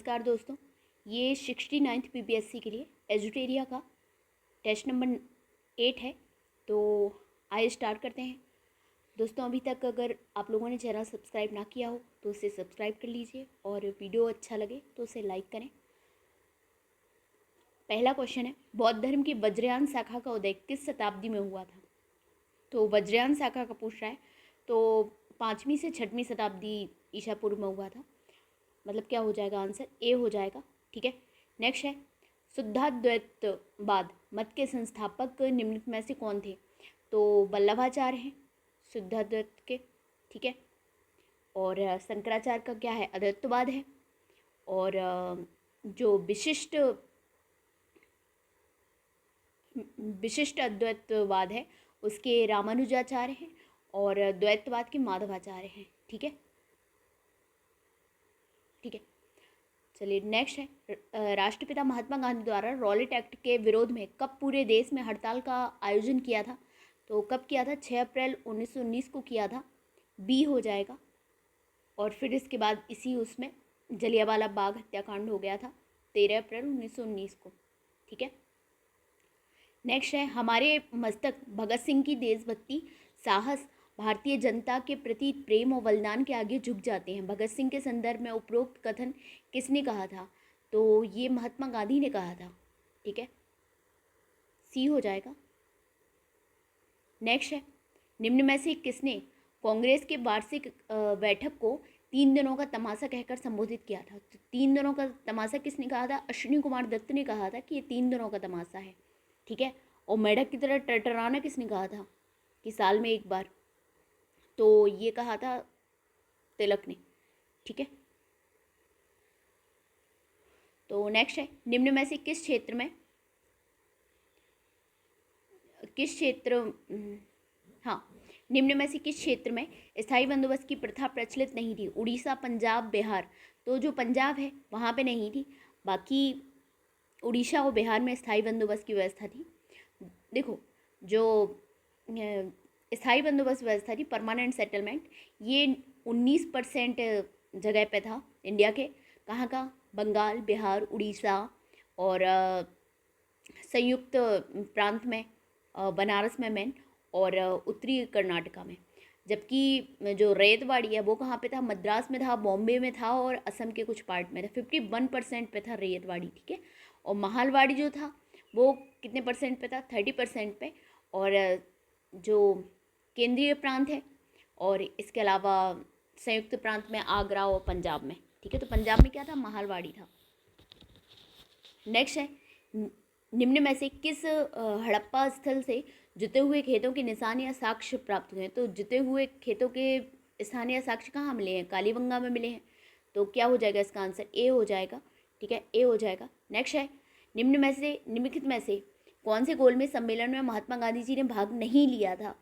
नमस्कार दोस्तों, ये 69th पीपीएससी के लिए एजुटेरिया का टेस्ट नंबर 8 है। तो आइए स्टार्ट करते हैं। दोस्तों, अभी तक अगर आप लोगों ने चैनल सब्सक्राइब ना किया हो तो उसे सब्सक्राइब कर लीजिए और वीडियो अच्छा लगे तो उसे लाइक करें। पहला क्वेश्चन है, बौद्ध धर्म की वज्रयान शाखा का उदय किस शताब्दी में हुआ था? तो वज्रयान शाखा का पूछ रहा है, तो 5वीं से 6वीं शताब्दी ईसा पूर्व में हुआ था। मतलब क्या हो जाएगा आंसर? ए हो जाएगा। ठीक है, नेक्स्ट है, शुद्धाद्वैतवाद मत के संस्थापक निम्नलिखित में से कौन थे? तो वल्लभाचार्य हैं शुद्धाद्वैत के। ठीक है, और शंकराचार्य का क्या है? अद्वैतवाद है। और जो विशिष्ट अद्वैतवाद है उसके रामानुजाचार्य हैं और द्वैतवाद के माधवाचार्य हैं। ठीक है, ठीक है, चलिए नेक्स्ट है, राष्ट्रपिता महात्मा गांधी द्वारा रॉलेट एक्ट के विरोध में कब पूरे देश में हड़ताल का आयोजन किया था? तो कब किया था? 6 अप्रैल 1919 को किया था। बी हो जाएगा। और फिर इसके बाद इसी उसमें जलियांवाला बाग हत्याकांड हो गया था 13 अप्रैल 1919 को। ठीक है, नेक्स्ट है, हमारे मस्तक भगत सिंह की देशभक्ति साहस भारतीय जनता के प्रति प्रेम और बलिदान के आगे झुक जाते हैं। भगत सिंह के संदर्भ में उपरोक्त कथन किसने कहा था? तो ये महात्मा गांधी ने कहा था। ठीक है, सी हो जाएगा। नेक्स्ट है, निम्न में से किसने कांग्रेस के वार्षिक बैठक को 3 दिनों का तमाशा कहकर संबोधित किया था? तो 3 दिनों का तमाशा किसने कहा था? अश्विनी कुमार दत्त ने कहा था कि ये 3 दिनों का तमाशा है। ठीक है, और मेढक की तरह टरटराना किसने कहा था कि साल में एक बार? तो ये कहा था तिलक ने। ठीक है, तो नेक्स्ट है, निम्न में से किस क्षेत्र हाँ, निम्न में से किस क्षेत्र में स्थायी बंदोबस्त की प्रथा प्रचलित नहीं थी? उड़ीसा, पंजाब, बिहार। तो जो पंजाब है वहाँ पे नहीं थी, बाकी उड़ीसा और बिहार में स्थायी बंदोबस्त की व्यवस्था थी। देखो, जो स्थायी बंदोबस्त व्यवस्था थी, परमानेंट सेटलमेंट, ये 19% जगह पे था इंडिया के। कहाँ का? बंगाल, बिहार, उड़ीसा और संयुक्त प्रांत में, बनारस में मेन, और उत्तरी कर्नाटका में। जबकि जो रेतवाड़ी है वो कहाँ पे था? मद्रास में था, बॉम्बे में था और असम के कुछ पार्ट में था। 51% पे था रेतवाड़ी। ठीक है, और महालवाड़ी जो था वो कितने परसेंट पे था? 30% पे। और जो केंद्रीय प्रांत है और इसके अलावा संयुक्त प्रांत में आगरा और पंजाब में। ठीक है, तो पंजाब में क्या था? महालवाड़ी था। नेक्स्ट है, निम्न में से किस हड़प्पा स्थल से जुते हुए खेतों के निशान या साक्ष्य प्राप्त हुए हैं? तो जुते हुए खेतों के स्थान या साक्ष्य कहाँ मिले हैं? कालीबंगा में मिले हैं। तो क्या हो जाएगा इसका आंसर? ए हो जाएगा। ठीक है, ए हो जाएगा। नेक्स्ट है, निम्नलिखित में से कौन से गोलमेज सम्मेलन में महात्मा गांधी जी ने भाग नहीं लिया था?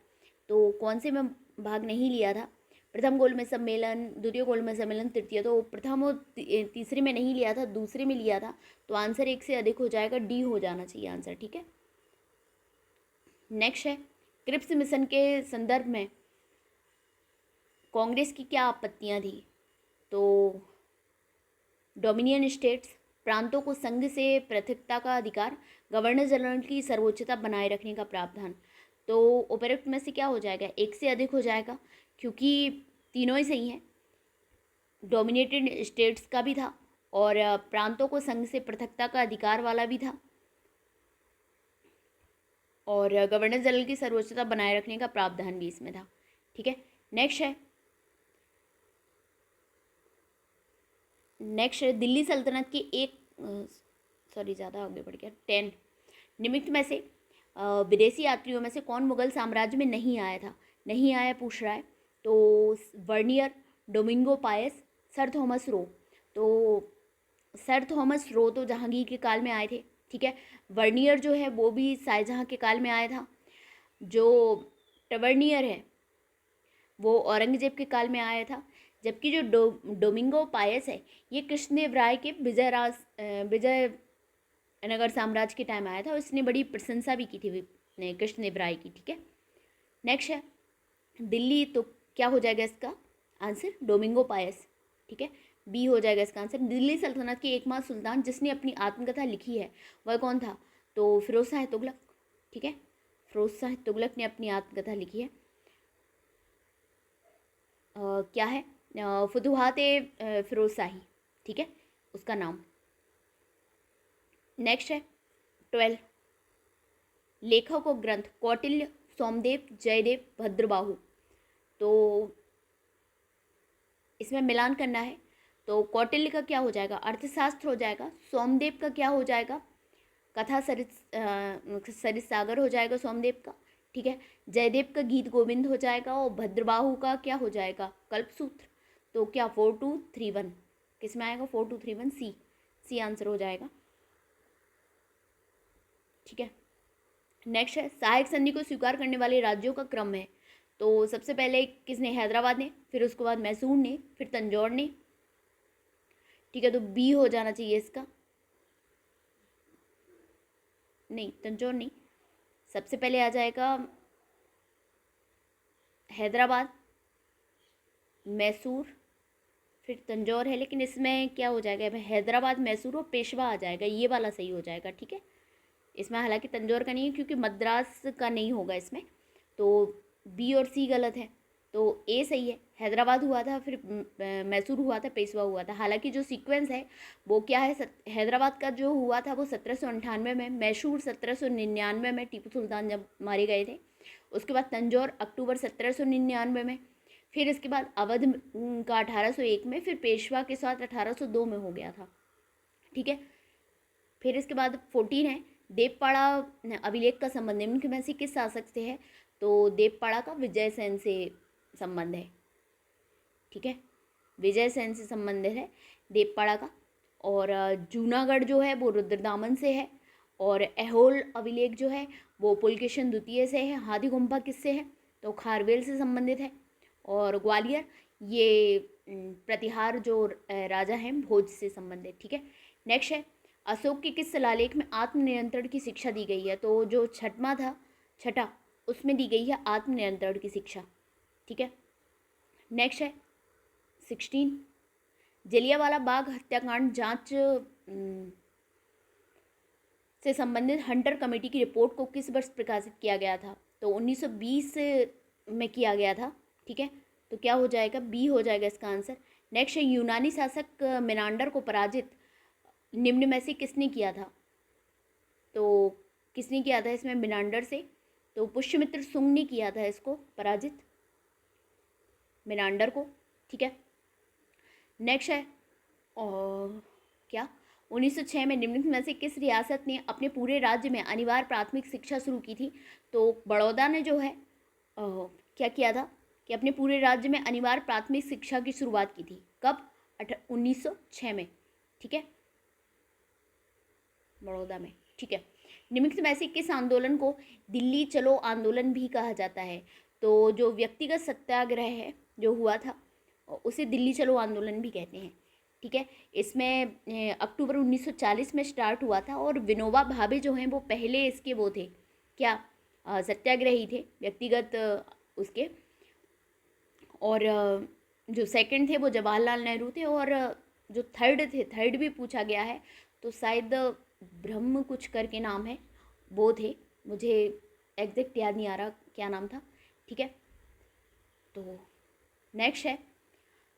तो कौन से में भाग नहीं लिया था? प्रथम गोलमेज सम्मेलन, द्वितीय गोलमेज सम्मेलन, तृतीय। तो प्रथम और तीसरे में नहीं लिया था, दूसरे में लिया था। तो आंसर 1 से अधिक हो जाएगा, डी हो जाना चाहिए आंसर। ठीक है, नेक्स्ट है, क्रिप्स मिशन के संदर्भ में कांग्रेस की क्या आपत्तियां थी? तो डोमिनियन स्टेट्स, प्रांतों को संघ से पृथकता का अधिकार, गवर्नर जनरल की सर्वोच्चता बनाए रखने का प्रावधान। तो उपरोक्त में से क्या हो जाएगा? 1 से अधिक हो जाएगा, क्योंकि तीनों ही सही हैं। डोमिनेटेड स्टेट्स का भी था और प्रांतों को संघ से पृथकता का अधिकार वाला भी था, और गवर्नर जनरल की सर्वोच्चता बनाए रखने का प्रावधान भी इसमें था। ठीक है, नेक्स्ट है, दिल्ली सल्तनत की एक ज़्यादा आगे बढ़ गया, 10। निम्नलिखित में से विदेशी यात्रियों में से कौन मुगल साम्राज्य में नहीं आया था? नहीं आया पूछ रहा है। तो vernier, Domingo Paes, sir Thomas Roe. तो सर थॉमस रो तो जहांगीर के काल में आए थे। ठीक है, वर्नियर जो है वो भी शाहजहाँ के काल में आया था। जो टवर्नियर है वो औरंगजेब के काल में आया था। जबकि जो डोमिंगो पायस है ये कृष्णदेव राय के विजयनगर साम्राज्य के टाइम आया था और इसने बड़ी प्रशंसा भी की थी कृष्णदेव राय की। ठीक है, नेक्स्ट है, दिल्ली। तो क्या हो जाएगा इसका आंसर? Domingo Paes. ठीक है, बी हो जाएगा इसका आंसर। दिल्ली सल्तनत के एकमात्र सुल्तान जिसने अपनी आत्मकथा लिखी है वह कौन था? तो फिरोज शाह तुगलक। ठीक है, फिरोज शाह तुगलक ने अपनी आत्मकथा लिखी है। क्या है? फुतुहात फिरोज शाही। ठीक है, उसका नाम। नेक्स्ट है 12, लेखक और ग्रंथ कौटिल्य, सोमदेव, जयदेव, भद्रबाहु। तो इसमें मिलान करना है। तो कौटिल्य का क्या हो जाएगा? अर्थशास्त्र हो जाएगा। सोमदेव का क्या हो जाएगा? कथा सरित सागर हो जाएगा सोमदेव का। ठीक है, जयदेव का गीत गोविंद हो जाएगा और भद्रबाहु का क्या हो जाएगा? कल्पसूत्र। तो क्या 4231 किस में आएगा? 4231 सी आंसर हो जाएगा। ठीक है, नेक्स्ट है सहायक संधि को स्वीकार करने वाले राज्यों का क्रम है। तो सबसे पहले किसने? हैदराबाद ने, फिर उसके बाद मैसूर ने, फिर तंजौर ने। ठीक है, तो बी हो जाना चाहिए इसका। नहीं, तंजौर नहीं, सबसे पहले आ जाएगा हैदराबाद, मैसूर, फिर तंजौर है। लेकिन इसमें क्या हो जाएगा? हैदराबाद, मैसूर और पेशवा आ जाएगा, ये वाला सही हो जाएगा। ठीक है, इसमें हालांकि तंजौर का नहीं है क्योंकि मद्रास का नहीं होगा इसमें। तो बी और सी गलत है, तो ए सही है। हैदराबाद हुआ था, फिर मैसूर हुआ था, पेशवा हुआ था। हालांकि जो सीक्वेंस है वो क्या है? हैदराबाद का जो हुआ था वो 1798 में, मैसूर 1799 में टीपू सुल्तान जब मारे गए थे। उसके बाद तंजौर अक्टूबर 1799 में, फिर इसके बाद अवध का 1801 में, फिर पेशवा के साथ 1802 में हो गया था। ठीक है, फिर इसके बाद 14 है देवपाड़ा अभिलेख का संबंध निम्न में से किस शासक से है? तो देवपाड़ा का विजय सेन से संबंध है। ठीक है, विजय सेन से संबंधित है देवपाड़ा का। और जूनागढ़ जो है वो रुद्रदामन से है। और ऐहोल अभिलेख जो है वो पुलकेशन द्वितीय से है। हाथी गुम्फा किससे है? तो खारवेल से संबंधित है। और ग्वालियर ये प्रतिहार जो राजा हैं भोज से संबंधित। ठीक है, नेक्स्ट है अशोक के किस शिलालेख में आत्मनियंत्रण की शिक्षा दी गई है? तो जो छठा उसमें दी गई है आत्मनियंत्रण की शिक्षा। ठीक है, नेक्स्ट है 16, जलियांवाला बाग हत्याकांड जांच से संबंधित हंटर कमेटी की रिपोर्ट को किस वर्ष प्रकाशित किया गया था? तो 1920 में किया गया था। ठीक है, तो क्या हो जाएगा? बी हो जाएगा इसका आंसर। नेक्स्ट है यूनानी शासक मेनांडर को पराजित निम्न में से किसने किया था? तो किसने किया था इसमें मेनांडर से? तो पुष्यमित्र सुंग ने किया था इसको पराजित, मेनांडर को। ठीक है, नेक्स्ट है और क्या 1906 में निम्नलिखित में से किस रियासत ने अपने पूरे राज्य में अनिवार्य प्राथमिक शिक्षा शुरू की थी? तो बड़ौदा ने जो है क्या किया था कि अपने पूरे राज्य में अनिवार्य प्राथमिक शिक्षा की शुरुआत की थी। कब? 1906 में। ठीक है, बड़ौदा में। ठीक है, निम्नलिखित में से किस आंदोलन को दिल्ली चलो आंदोलन भी कहा जाता है? तो जो व्यक्तिगत सत्याग्रह है जो हुआ था उसे दिल्ली चलो आंदोलन भी कहते हैं। ठीक है, इसमें अक्टूबर 1940 में स्टार्ट हुआ था और विनोबा भावे जो हैं वो पहले इसके वो थे क्या? सत्याग्रही थे व्यक्तिगत उसके। और जो सेकंड थे वो जवाहरलाल नेहरू थे। और जो थर्ड भी पूछा गया है तो शायद ब्रह्म कुछ करके नाम है वो थे, मुझे एग्जैक्ट याद नहीं आ रहा क्या नाम था। ठीक है, तो नेक्स्ट है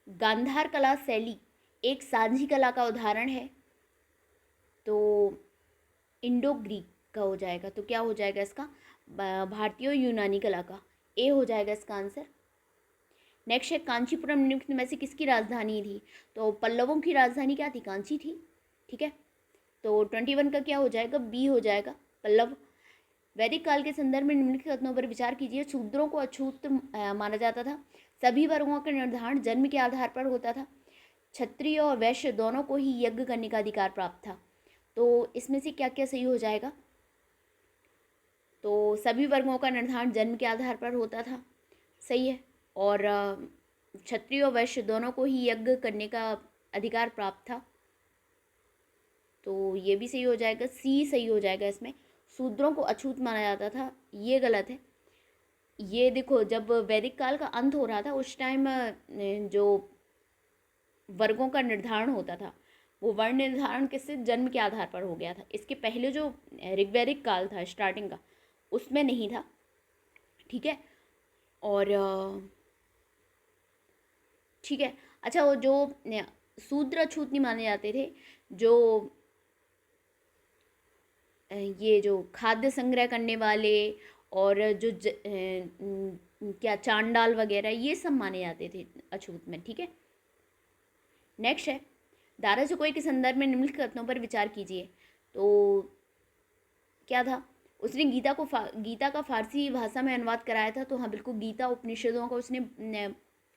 गांधार कला शैली एक साझी कला का उदाहरण है। तो इंडो ग्रीक का हो जाएगा। तो क्या हो जाएगा इसका? भारतीय और यूनानी कला का। ए हो जाएगा इसका आंसर। नेक्स्ट है कांचीपुरम निम्नलिखित में से किसकी राजधानी थी? तो पल्लवों की राजधानी क्या थी? कांची थी। ठीक है, तो 21 का क्या हो जाएगा? बी हो जाएगा पल्लव। वैदिक काल के संदर्भ में निम्नलिखित कथनों पर विचार कीजिए। शूद्रों को अछूत माना जाता था। सभी वर्गों का निर्धारण जन्म के आधार पर होता था। क्षत्रिय और वैश्य दोनों को ही यज्ञ करने का अधिकार प्राप्त था। तो इसमें से क्या क्या सही हो जाएगा? तो सभी वर्गों का निर्धारण जन्म के आधार पर होता था, सही है। और क्षत्रिय और वैश्य दोनों को ही यज्ञ करने का अधिकार प्राप्त था, तो ये भी सही हो जाएगा। सी सही हो जाएगा इसमें। शूद्रों को अछूत माना जाता था, ये गलत है। ये देखो जब वैदिक काल का अंत हो रहा था उस टाइम जो वर्गों का निर्धारण होता था, वो वर्ण निर्धारण किससे, जन्म के आधार पर हो गया था। इसके पहले जो ऋग्वैदिक काल था स्टार्टिंग का, उसमें नहीं था, ठीक है। और ठीक है, अच्छा, वो जो शूद्र अछूत नहीं माने जाते थे, जो ये जो खाद्य संग्रह करने वाले और जो क्या चांडाल वगैरह, ये सब माने जाते थे अछूत में, ठीक है। नेक्स्ट है, दारा जोकोई के संदर्भ में निम्नलिखित कथनों पर विचार कीजिए। तो क्या था, उसने गीता का फारसी भाषा में अनुवाद कराया था। तो हाँ बिल्कुल, गीता उपनिषदों का उसने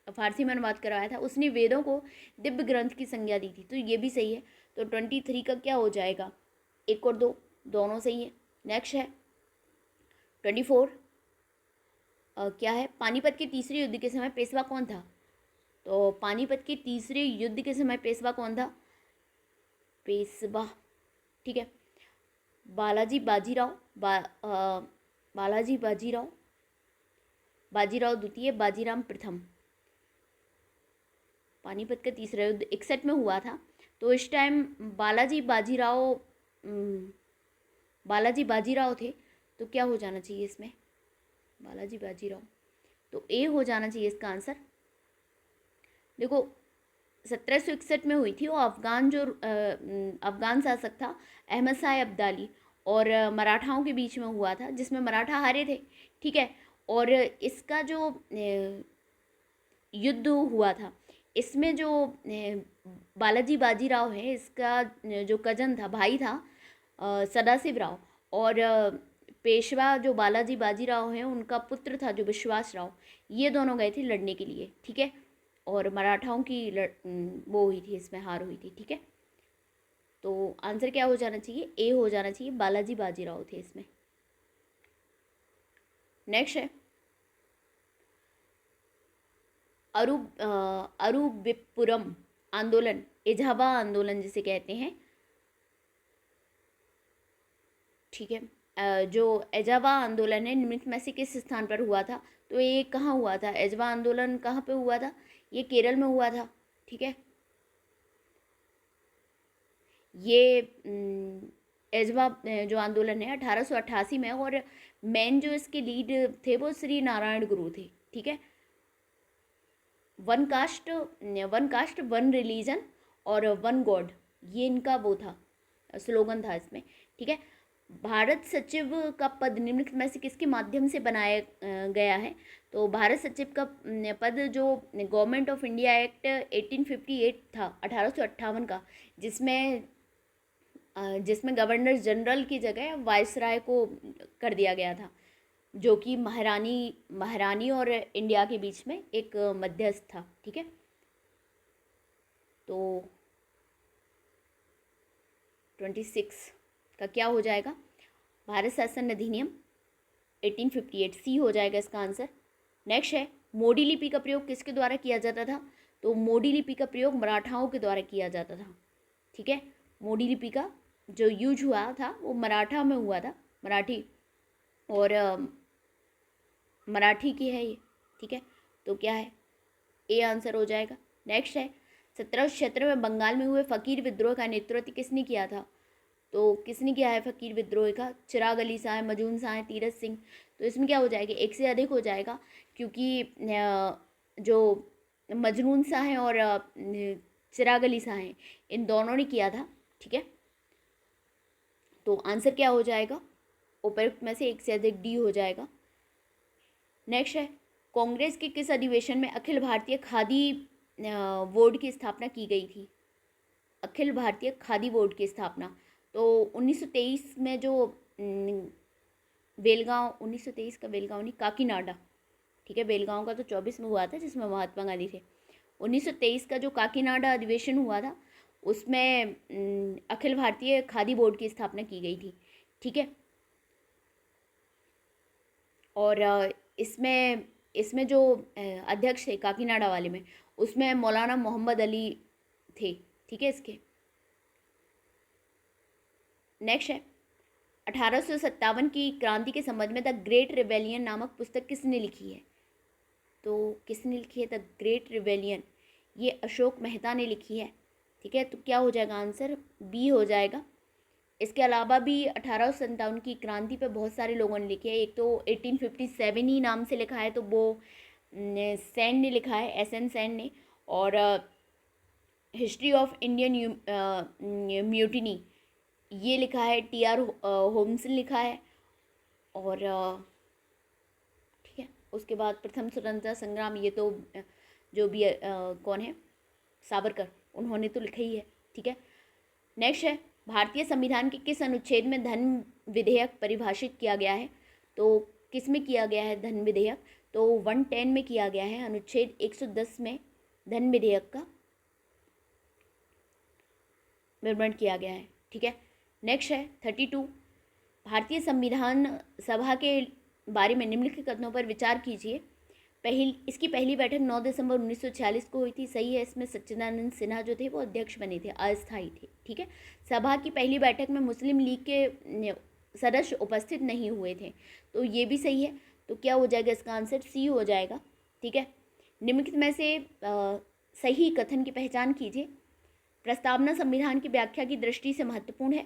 फारसी में अनुवाद कराया था। उसने वेदों को दिव्य ग्रंथ की संज्ञा दी थी, तो ये भी सही है। तो 23 का क्या हो जाएगा, 1 और 2 दोनों सही है। नेक्स्ट है 24, क्या है, पानीपत के तीसरे युद्ध के समय पेशवा कौन था। तो पानीपत के तीसरे युद्ध के समय पेशवा कौन था, पेशवा, ठीक है, बालाजी बाजीराव, बालाजी बाजीराव, बाजीराव द्वितीय, बाजीराम प्रथम। पानीपत का तीसरा युद्ध 61 में हुआ था। तो इस टाइम बालाजी बाजीराव थे। तो क्या हो जाना चाहिए इसमें, बालाजी बाजीराव, तो ए हो जाना चाहिए इसका आंसर। देखो 1761 में हुई थी, वो अफगान शासक था अहमद शाह अब्दाली, और मराठाओं के बीच में हुआ था, जिसमें मराठा हारे थे, ठीक है। और इसका जो युद्ध हुआ था, इसमें जो बालाजी बाजीराव है, इसका जो कजन था, भाई था सदाशिव राव, और पेशवा जो बालाजी बाजीराव है, उनका पुत्र था जो विश्वास राव। ये दोनों गए थे लड़ने के लिए, ठीक है। और मराठाओं की वो हुई थी, इसमें हार हुई थी, ठीक है। तो आंसर क्या हो जाना चाहिए, ए हो जाना चाहिए, बालाजी बाजीराव थे इसमें। नेक्स्ट है अरुविपुरम आंदोलन, एझावा आंदोलन जिसे कहते हैं, ठीक है। जो एजावा आंदोलन है, निम्नलिखित में से किस स्थान पर हुआ था। तो ये कहाँ हुआ था, एजावा आंदोलन कहाँ पे हुआ था, ये केरल में हुआ था, ठीक है। ये एजवा जो आंदोलन है 1888 में, और मेन जो इसके लीड थे वो श्री नारायण गुरु थे, ठीक है। वन कास्ट वन रिलीजन और वन गॉड, ये इनका वो था, स्लोगन था इसमें, ठीक है। भारत सचिव का पद निम्नलिखित में से किसके माध्यम से बनाया गया है। तो भारत सचिव का पद जो गवर्नमेंट ऑफ इंडिया एक्ट 1858 था, 1858 का, जिसमें गवर्नर जनरल की जगह वायसराय को कर दिया गया था, जो कि महारानी और इंडिया के बीच में एक मध्यस्थ था, ठीक है। तो 26 का क्या हो जाएगा, भारत शासन अधिनियम 1858, सी हो जाएगा इसका आंसर। नेक्स्ट है मोडी लिपि का प्रयोग किसके द्वारा किया जाता था। तो मोडी लिपि का प्रयोग मराठाओं के द्वारा किया जाता था, ठीक है। मोडी लिपि का जो यूज हुआ था वो मराठा में हुआ था, मराठी, और मराठी की है ये, ठीक है। तो क्या है, ए आंसर हो जाएगा। नेक्स्ट है 1776 में बंगाल में हुए फकीर विद्रोह का नेतृत्व किसने किया था। तो किसने किया है फकीर विद्रोह का, चिराग अली शाह, मजून शाह, तीरथ सिंह। तो इसमें क्या हो जाएगा, एक से अधिक हो जाएगा, क्योंकि जो मजनून शाह हैं और चिराग अली शाह हैं, इन दोनों ने किया था, ठीक है। तो आंसर क्या हो जाएगा, उपयुक्त में से एक से अधिक, डी हो जाएगा। नेक्स्ट है कांग्रेस के किस अधिवेशन में अखिल भारतीय खादी बोर्ड की स्थापना की गई थी। अखिल भारतीय खादी बोर्ड की स्थापना तो 1923 में जो बेलगांव, 1923 का बेलगांव नहीं, काकीनाडा, ठीक है। बेलगांव का तो 24 में हुआ था, जिसमें महात्मा गांधी थे। 1923 का जो काकीनाडा अधिवेशन हुआ था, उसमें अखिल भारतीय खादी बोर्ड की स्थापना की गई थी, ठीक है। और इसमें जो अध्यक्ष थे काकीनाडा वाले में, उसमें मौलाना मोहम्मद अली थे, ठीक है। इसके नेक्स्ट है 1857 की क्रांति के संबंध में द ग्रेट रिबेलियन नामक पुस्तक किसने लिखी है। तो किसने लिखी है द ग्रेट रिबेलियन, ये अशोक मेहता ने लिखी है। ठीक है, तो क्या हो जाएगा आंसर? बी हो जाएगा। इसके अलावा भी 1857 की क्रांति पे बहुत सारे लोगों ने लिखे हैं। एक तो 1857 ही नाम से लिखा है, तो वो सेन ने लिखा है, SN सेन ने। और हिस्ट्री ऑफ इंडियन म्यूटिनी ये लिखा है TR होम्स ने लिखा है। और ठीक है, उसके बाद प्रथम स्वतंत्रता संग्राम, ये तो जो भी कौन है, सावरकर, उन्होंने तो लिखा ही है। ठीक है, नेक्स्ट है, भारतीय संविधान के किस अनुच्छेद में धन विधेयक परिभाषित किया गया है? तो किस में किया गया है धन विधेयक? तो 110 में किया गया है, अनुच्छेद 110 में धन विधेयक का निर्माण किया गया है। ठीक है, नेक्स्ट है 32, भारतीय संविधान सभा के बारे में निम्नलिखित कथनों पर विचार कीजिए। इसकी पहली बैठक 9 दिसंबर 1946 को हुई थी। सही है, इसमें सच्चिदानंद सिन्हा जो थे वो अध्यक्ष बने थे, अस्थायी थे। ठीक है, सभा की पहली बैठक में मुस्लिम लीग के सदस्य उपस्थित नहीं हुए थे, तो ये भी सही है। तो क्या हो जाएगा इसका आंसर? सी हो जाएगा। ठीक है, निम्नलिखित में से सही कथन की पहचान कीजिए। प्रस्तावना संविधान की व्याख्या की दृष्टि से महत्वपूर्ण है।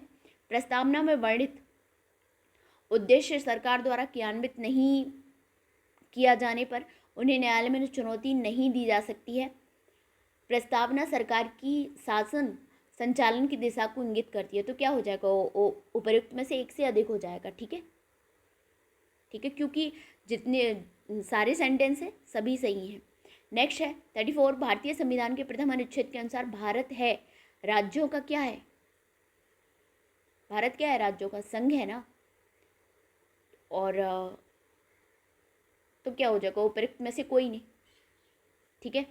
प्रस्तावना में वर्णित उद्देश्य सरकार द्वारा क्रियान्वित नहीं किया जाने पर उन्हें न्यायालय में चुनौती नहीं दी जा सकती है। प्रस्तावना सरकार की शासन संचालन की दिशा को इंगित करती है। तो क्या हो जाएगा? उपयुक्त में से एक से अधिक हो जाएगा। ठीक है, ठीक है, क्योंकि जितने सारे सेंटेंस हैं सभी सही हैं। नेक्स्ट है 34, भारतीय संविधान के प्रथम अनुच्छेद के अनुसार भारत है राज्यों का क्या है? भारत क्या है? राज्यों का संघ है ना। और तो क्या हो जाएगा? उपयुक्त में से कोई नहीं। ठीक है,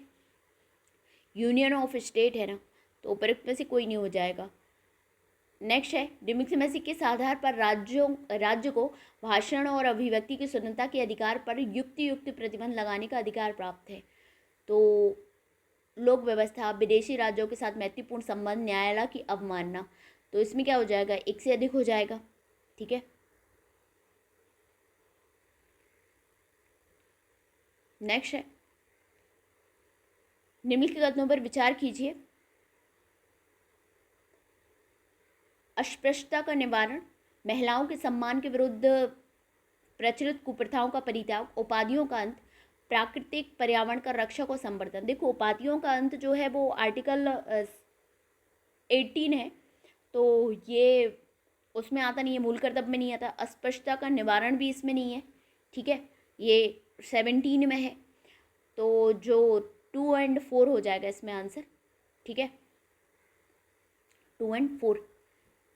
यूनियन ऑफ स्टेट है ना, तो उपयुक्त में से कोई नहीं हो जाएगा। नेक्स्ट है, डिमोक्रेसी किस आधार पर राज्य को भाषण और अभिव्यक्ति की स्वतंत्रता के अधिकार पर युक्त प्रतिबंध लगाने का अधिकार प्राप्त है? तो लोक व्यवस्था, विदेशी राज्यों के साथ मैत्रीपूर्ण संबंध, न्यायालय की अवमानना। तो इसमें क्या हो जाएगा? एक से अधिक हो जाएगा। ठीक है, नेक्स्ट है, निम्नलिखित कथनों पर विचार कीजिए। अस्पृश्यता का निवारण, महिलाओं के सम्मान के विरुद्ध प्रचलित कुप्रथाओं का परित्याग, उपाधियों का अंत, प्राकृतिक पर्यावरण का रक्षक और संवर्धन। देखो, उपाधियों का अंत जो है वो आर्टिकल 18 है, तो ये उसमें आता नहीं है, मूल कर्तव्य में नहीं आता। अस्पृश्यता का निवारण भी इसमें नहीं है। ठीक है, ये 17 में है, तो जो 2 और 4 हो जाएगा इसमें आंसर। ठीक है, 2 और 4,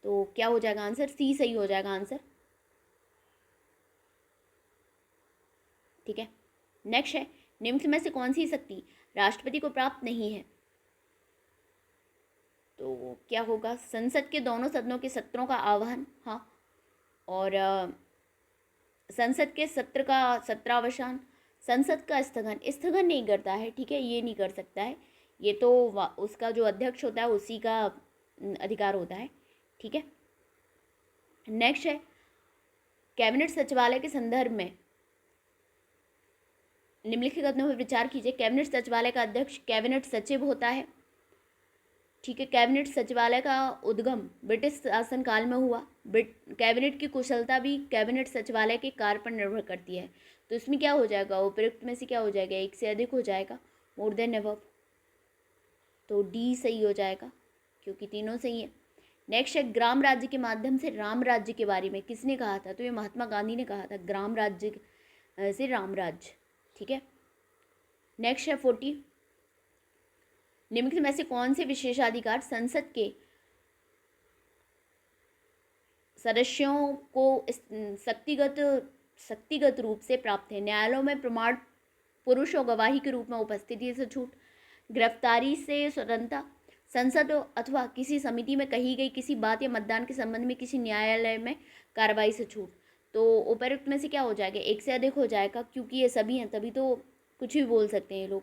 तो क्या हो जाएगा आंसर? सी सही हो जाएगा आंसर। ठीक है, नेक्स्ट है, निम्न में से कौन सी शक्ति राष्ट्रपति को प्राप्त नहीं है? तो क्या होगा? संसद के दोनों सदनों के सत्रों का आह्वान, हाँ, और संसद के सत्र का सत्रावसान, संसद का स्थगन नहीं करता है। ठीक है, ये नहीं कर सकता है, ये तो उसका जो अध्यक्ष होता है उसी का अधिकार होता है। ठीक है, नेक्स्ट है, कैबिनेट सचिवालय के संदर्भ में निम्नलिखित कथनों पर विचार कीजिए। कैबिनेट सचिवालय का अध्यक्ष कैबिनेट सचिव होता है। ठीक है, कैबिनेट सचिवालय का उद्गम ब्रिटिश शासनकाल में हुआ। कैबिनेट की कुशलता भी कैबिनेट सचिवालय के कार्य पर निर्भर करती है। तो इसमें क्या हो जाएगा? उपयुक्त में से क्या हो जाएगा? एक से अधिक हो जाएगा, मोर देन अबव। तो डी सही हो जाएगा, क्योंकि तीनों सही है। नेक्स्ट है, ग्राम राज्य के माध्यम से राम राज्य के बारे में किसने कहा था? तो ये महात्मा गांधी ने कहा था, ग्राम राज्य से राम राज्य। ठीक है, नेक्स्ट है 40, निम्नलिखित में से कौन से विशेषाधिकार संसद के सदस्यों को शक्तिगत रूप से प्राप्त है? न्यायालयों में प्रमाण पुरुष और गवाही के रूप में उपस्थिति से छूट, गिरफ्तारी से स्वतंत्रता, संसद अथवा किसी समिति में कही गई किसी बात या मतदान के संबंध में किसी न्यायालय में कार्रवाई से छूट। तो उपयुक्त में से क्या हो जाएगा? एक से अधिक हो जाएगा, क्योंकि ये सभी हैं, तभी तो कुछ भी बोल सकते हैं ये लोग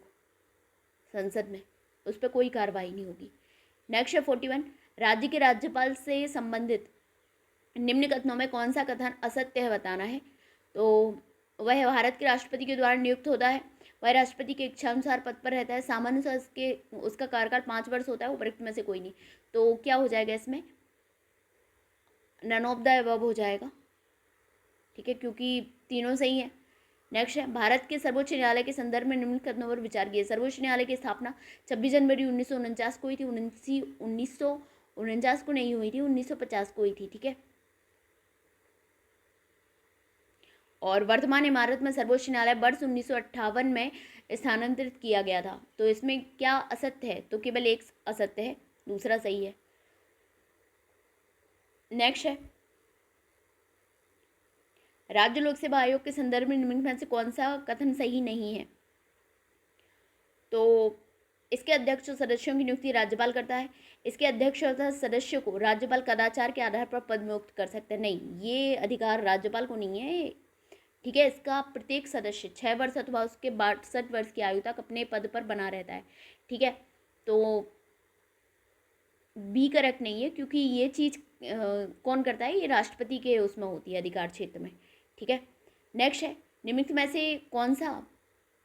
संसद में, उस पर कोई कार्रवाई नहीं होगी। नेक्स्ट है 41, राज्य के राज्यपाल से संबंधित निम्न कथनों में कौन सा कथन असत्य है बताना है? तो वह भारत के राष्ट्रपति के द्वारा नियुक्त होता है, वह राष्ट्रपति के इच्छानुसार पद पर रहता है। सामान्य उसका कार्यकाल 5 वर्ष होता है, उपरोक्त में से कोई नहीं। तो क्या हो जाएगा इसमें, नन ऑफ द अबव हो जाएगा, ठीक है, क्योंकि तीनों सही है। नेक्स्ट है, भारत के सर्वोच्च न्यायालय के संदर्भ में निम्नलिखित कथनों पर विचार किए। सर्वोच्च न्यायालय की स्थापना 26 जनवरी 1949 को हुई थी। 1949 को नहीं हुई थी, 1950 को हुई थी, ठीक है। और वर्तमान इमारत में सर्वोच्च न्यायालय वर्ष 1958 में स्थानांतरित किया गया था। तो इसमें क्या असत्य है, तो केवल एक असत्य है, दूसरा सही है। नेक्स्ट है, राज्य लोक सेवा आयोग के संदर्भ में निम्नलिखित में से कौन सा कथन सही नहीं है। तो इसके अध्यक्ष और सदस्यों की नियुक्ति राज्यपाल करता है। इसके अध्यक्ष और सदस्य को राज्यपाल कदाचार के आधार पर पद मुक्त कर सकते हैं। नहीं, ये अधिकार राज्यपाल को नहीं है, ठीक है। इसका प्रत्येक सदस्य 6 वर्ष अथवा उसके 62 वर्ष की आयु तक अपने पद पर बना रहता है, ठीक है। तो बी करेक्ट नहीं है, क्योंकि ये चीज़ कौन करता है, ये राष्ट्रपति के उसमें होती है, अधिकार क्षेत्र में, ठीक है। नेक्स्ट है, निम्नलिखित में से कौन सा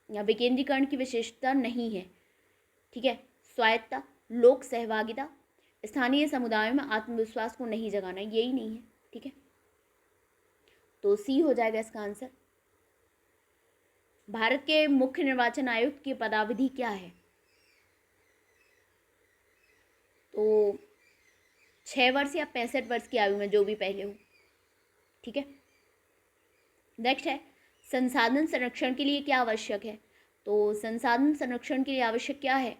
विकेंद्रीकरण की विशेषता नहीं है, ठीक है। स्वायत्तता, लोक सहभागिता, स्थानीय समुदायों में आत्मविश्वास को नहीं जगाना, यही नहीं है, ठीक है। तो सी हो जाएगा इसका आंसर। भारत के मुख्य निर्वाचन आयुक्त की पदावधि क्या है, तो 6 वर्ष या 65 वर्ष की आयु में, जो भी पहले हो, ठीक है। नेक्स्ट है, संसाधन संरक्षण के लिए क्या आवश्यक है। तो संसाधन संरक्षण के लिए आवश्यक क्या है,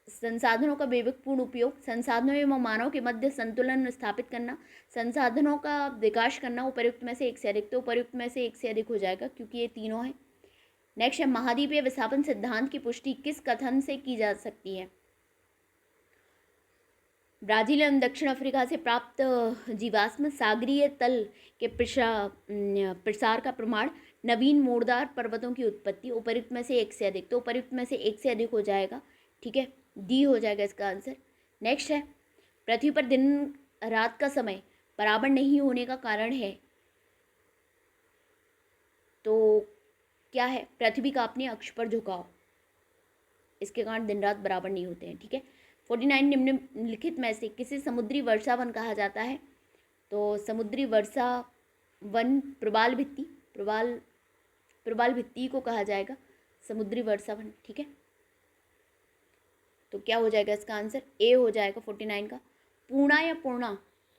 संसाधनों का विवेकपूर्ण उपयोग, संसाधनों एवं मानव के मध्य संतुलन स्थापित करना, संसाधनों का विकास करना। उपर्युक्त में से एक से अधिक, तो उपर्युक्त में से एक से अधिक हो जाएगा, क्योंकि ये तीनों है। नेक्स्ट है, महाद्वीपीय विस्थापन सिद्धांत की पुष्टि किस कथन से की जा सकती है। ब्राजील एवं दक्षिण अफ्रीका से प्राप्त जीवाश्म सागरीय तल के प्रसार का प्रमाण, नवीन मोड़दार पर्वतों की उत्पत्ति। उपर्युक्त में से एक से अधिक, तो उपर्युक्त में से एक से अधिक हो जाएगा, ठीक है, डी हो जाएगा इसका आंसर। नेक्स्ट है, पृथ्वी पर दिन रात का समय बराबर नहीं होने का कारण है, तो क्या है, पृथ्वी का अपने अक्ष पर झुकाव, इसके कारण दिन रात बराबर नहीं होते हैं, ठीक है। 49 निम्नलिखित में से किसे समुद्री वर्षा वन कहा जाता है। तो समुद्री वर्षा वन प्रवाल भित्ति को कहा जाएगा समुद्री वर्षा वन, ठीक है। तो क्या हो जाएगा इसका आंसर, ए हो जाएगा 49 का। पूर्णा या पूर्णा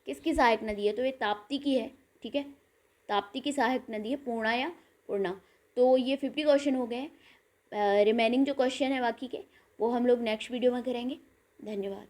किसकी सहायक नदी है, तो ये ताप्ती की है, ठीक है, ताप्ती की सहायक नदी है पूर्णा या पूर्णा। तो ये 50 क्वेश्चन हो गए। रिमेनिंग जो क्वेश्चन है बाकी के, वो हम लोग नेक्स्ट वीडियो में करेंगे। धन्यवाद।